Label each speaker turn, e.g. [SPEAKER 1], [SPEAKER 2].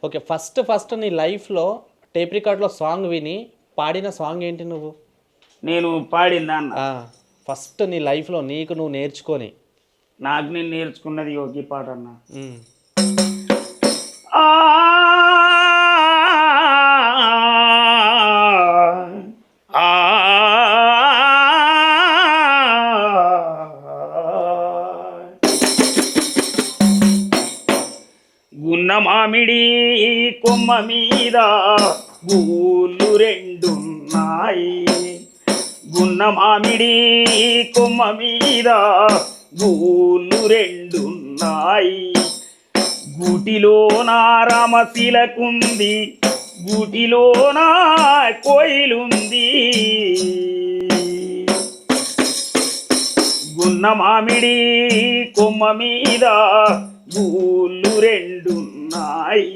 [SPEAKER 1] Okay. First నీ లైఫ్‌లో tape రికార్డ్‌లో song విని పాడిన సాంగ్ ఏంటి నువ్వు?
[SPEAKER 2] నేను పాడిందన్న
[SPEAKER 1] ఆ! ఫస్ట్ నీ లైఫ్‌లో నీకు నువ్వు నేర్చుకొని.
[SPEAKER 2] నాకు నేను నేర్చుకున్నది యోగి పాట అన్న.
[SPEAKER 1] హ్మ్.
[SPEAKER 2] ఆ ఆ గున్న మామిడి కొమ్మ మీద గూళ్ళు రెండున్నాయి. గున్న మామిడి కొమ్మ మీద గూళ్ళు రెండున్నాయి. గూటిలోన రామశిలకుంది, గూటిలోన కోయిలుంది. గున్న మామిడి కొమ్మ మీద గూళ్ళు రెండున్నాయి.